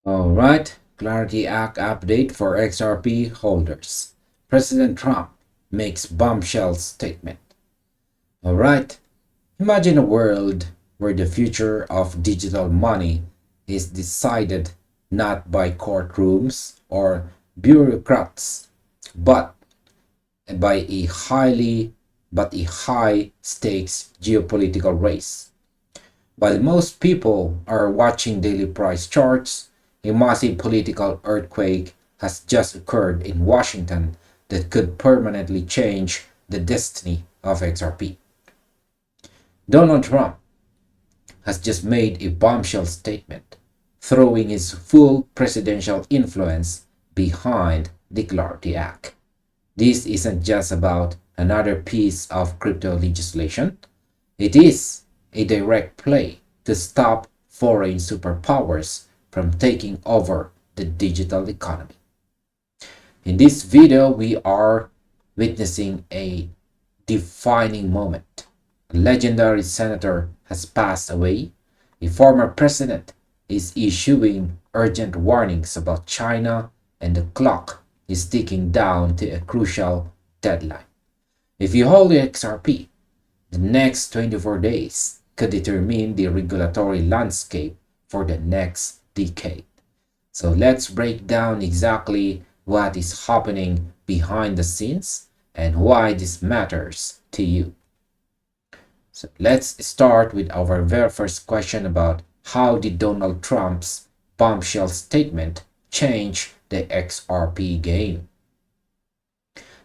Alright, CLARITY Act update for XRP holders. President Trump makes bombshell statement. Alright, imagine a world where the future of digital money is decided not by courtrooms or bureaucrats, but by a high stakes geopolitical race. While most people are watching daily price charts, a massive political earthquake has just occurred in Washington that could permanently change the destiny of XRP. Donald Trump has just made a bombshell statement, throwing his full presidential influence behind the CLARITY Act. This isn't just about another piece of crypto legislation. It is a direct play to stop foreign superpowers from taking over the digital economy. In this video, we are witnessing a defining moment. A legendary senator has passed away. A former president is issuing urgent warnings about China, and the clock is ticking down to a crucial deadline. If you hold the XRP, the next 24 days could determine the regulatory landscape for the next decade. So let's break down exactly what is happening behind the scenes and why this matters to you. So let's start with our very first question about how did Donald Trump's bombshell statement change the XRP game?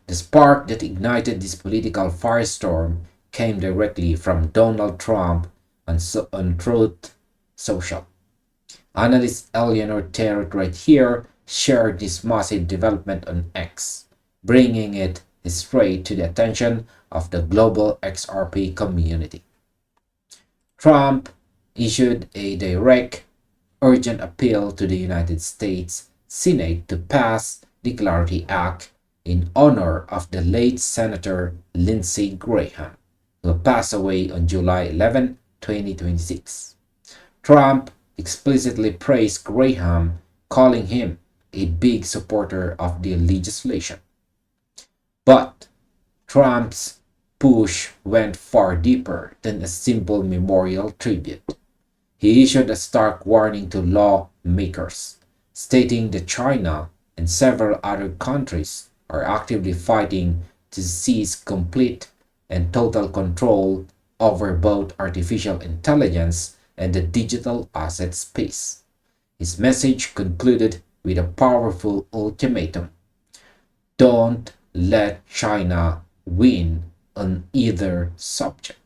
The spark that ignited this political firestorm came directly from Donald Trump on Truth Social. Analyst Eleanor Terrett right here shared this massive development on X, bringing it straight to the attention of the global XRP community. Trump issued a direct, urgent appeal to the United States Senate to pass the CLARITY Act in honor of the late Senator Lindsey Graham, who passed away on July 11, 2026. Trump explicitly praised Graham, calling him a big supporter of the legislation. But Trump's push went far deeper than a simple memorial tribute. He issued a stark warning to lawmakers, stating that China and several other countries are actively fighting to seize complete and total control over both artificial intelligence and the digital asset space. His message concluded with a powerful ultimatum: don't let China win on either subject.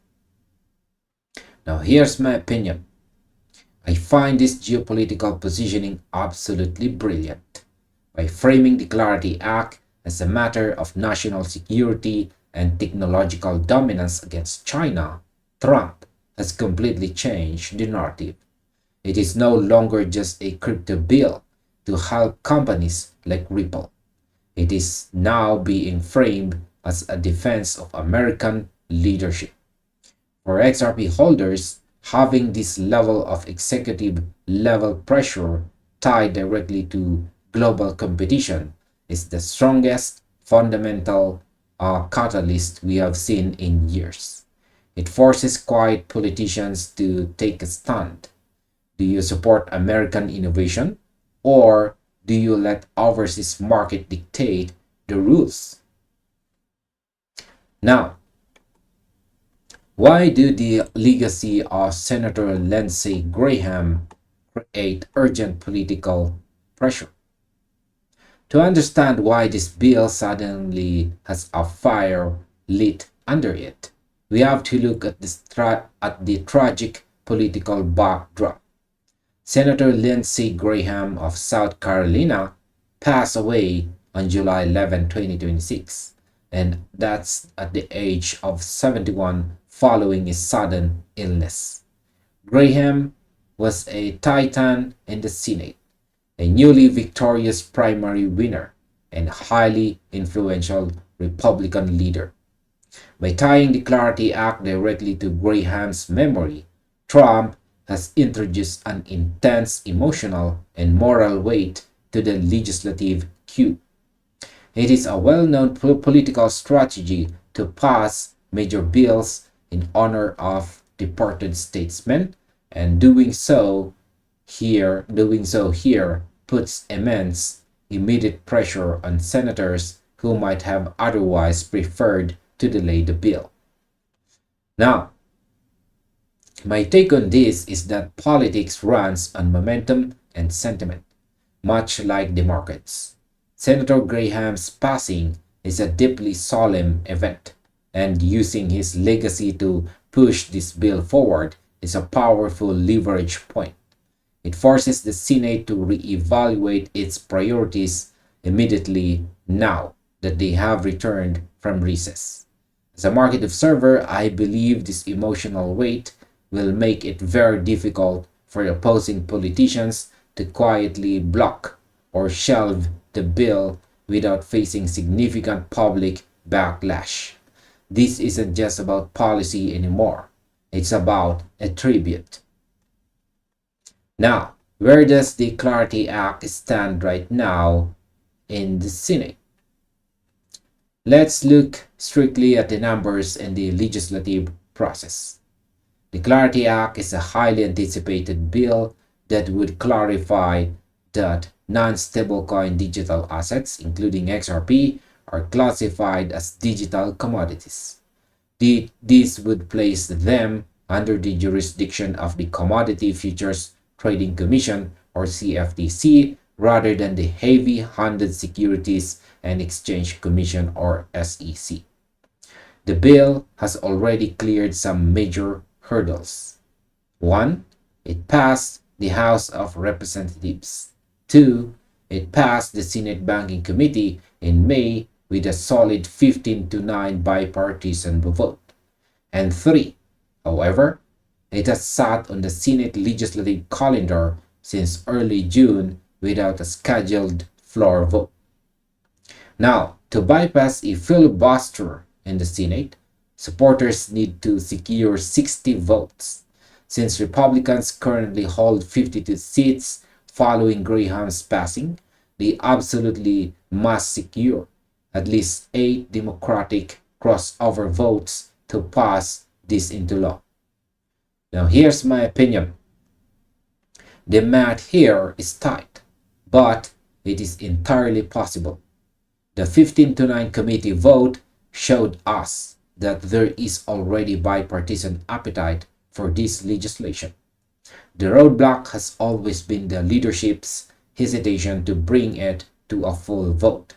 Now, here's my opinion. I find this geopolitical positioning absolutely brilliant. By framing the CLARITY Act as a matter of national security and technological dominance against China, Trump has completely changed the narrative. It is no longer just a crypto bill to help companies like Ripple. It is now being framed as a defense of American leadership. For XRP holders, having this level of executive level pressure tied directly to global competition is the strongest fundamental catalyst we have seen in years. It forces quiet politicians to take a stand. Do you support American innovation, or do you let overseas market dictate the rules? Now, why do the legacy of Senator Lindsey Graham create urgent political pressure? To understand why this bill suddenly has a fire lit under it, we have to look at the tragic political backdrop. Senator Lindsey Graham of South Carolina passed away on July 11, 2026, and that's at the age of 71 following his sudden illness. Graham was a titan in the Senate, a newly victorious primary winner, and highly influential Republican leader. By tying the CLARITY Act directly to Graham's memory, Trump has introduced an intense emotional and moral weight to the legislative queue. It is a well-known political strategy to pass major bills in honor of departed statesmen, and doing so here puts immense immediate pressure on senators who might have otherwise preferred to delay the bill. Now, my take on this is that politics runs on momentum and sentiment, much like the markets. Senator Graham's passing is a deeply solemn event, and using his legacy to push this bill forward is a powerful leverage point. It forces the Senate to reevaluate its priorities immediately now that they have returned from recess. As a market observer, I believe this emotional weight will make it very difficult for opposing politicians to quietly block or shelve the bill without facing significant public backlash. This isn't just about policy anymore. It's about a tribute. Now, where does the CLARITY Act stand right now in the Senate? Let's look strictly at the numbers and the legislative process. The CLARITY Act is a highly anticipated bill that would clarify that non-stablecoin digital assets, including XRP, are classified as digital commodities. This would place them under the jurisdiction of the Commodity Futures Trading Commission, or CFTC, rather than the heavy-handed Securities and Exchange Commission, or SEC. The bill has already cleared some major hurdles. 1. It passed the House of Representatives. 2. It passed the Senate Banking Committee in May with a solid 15-9 bipartisan vote. And 3. However, it has sat on the Senate legislative calendar since early June without a scheduled floor vote. Now, to bypass a filibuster in the Senate, supporters need to secure 60 votes. Since Republicans currently hold 52 seats following Graham's passing, they absolutely must secure at least 8 Democratic crossover votes to pass this into law. Now, here's my opinion. The math here is tight, but it is entirely possible. The 15-9 committee vote showed us that there is already bipartisan appetite for this legislation. The roadblock has always been the leadership's hesitation to bring it to a full vote.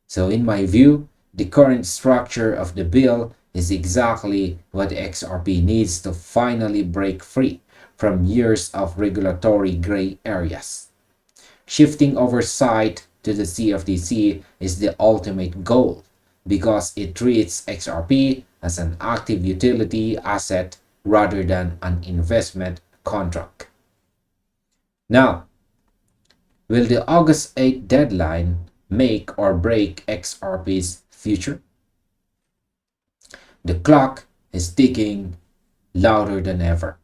So in my view, the current structure of the bill is exactly what XRP needs to finally break free from years of regulatory gray areas. Shifting oversight to the CFTC is the ultimate goal because it treats XRP as an active utility asset rather than an investment contract. Now, will the August 8 deadline make or break XRP's future? The clock is ticking louder than ever.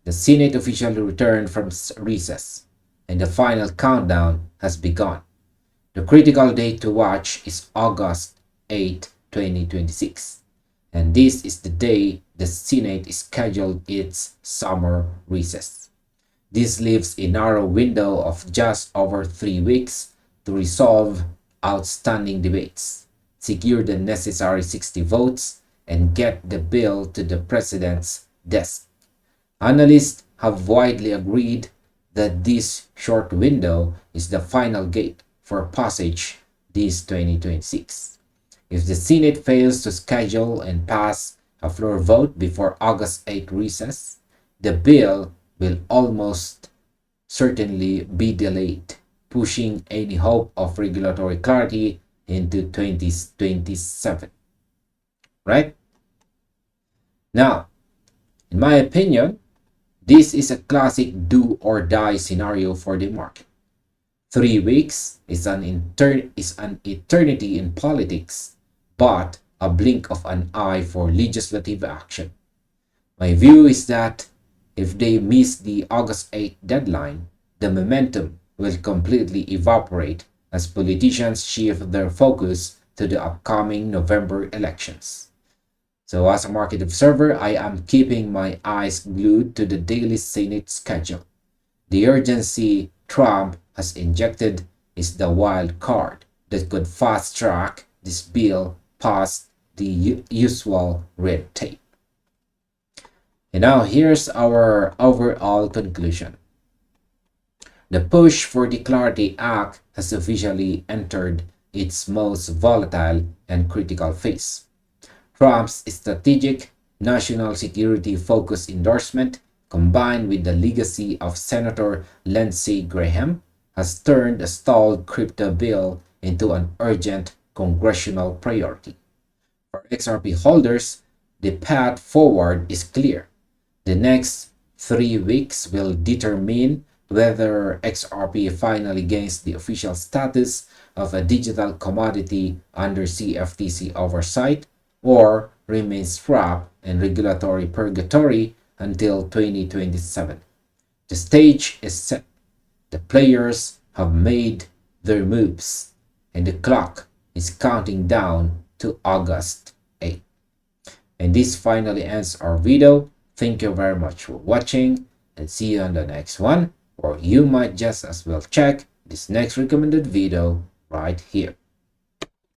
The Senate officially returned from recess, and the final countdown has begun. The critical date to watch is August 8, 2026, and this is the day the Senate is scheduled its summer recess. This leaves a narrow window of just over 3 weeks to resolve outstanding debates, secure the necessary 60 votes, and get the bill to the president's desk. Analysts have widely agreed that this short window is the final gate for passage this 2026. If the Senate fails to schedule and pass a floor vote before August 8 recess, the bill will almost certainly be delayed, pushing any hope of regulatory clarity into 2027. Right? Now, in my opinion, this is a classic do or die scenario for the market. 3 weeks is an eternity in politics, but a blink of an eye for legislative action. My view is that If they miss the August 8th deadline, the momentum will completely evaporate as politicians shift their focus to the upcoming November elections. So as a market observer, I am keeping my eyes glued to the daily Senate schedule. The urgency Trump has injected is the wild card that could fast track this bill past the usual red tape. And now here's our overall conclusion. The push for the CLARITY Act has officially entered its most volatile and critical phase. Trump's strategic, national security focused endorsement, combined with the legacy of Senator Lindsey Graham, has turned a stalled crypto bill into an urgent congressional priority. For XRP holders, the path forward is clear. The next 3 weeks will determine whether XRP finally gains the official status of a digital commodity under CFTC oversight or remains trapped in regulatory purgatory until 2027. The stage is set. The players have made their moves, and the clock is counting down to August 8th. And this finally ends our video. Thank you very much for watching, and see you on the next one, or you might just as well check this next recommended video right here.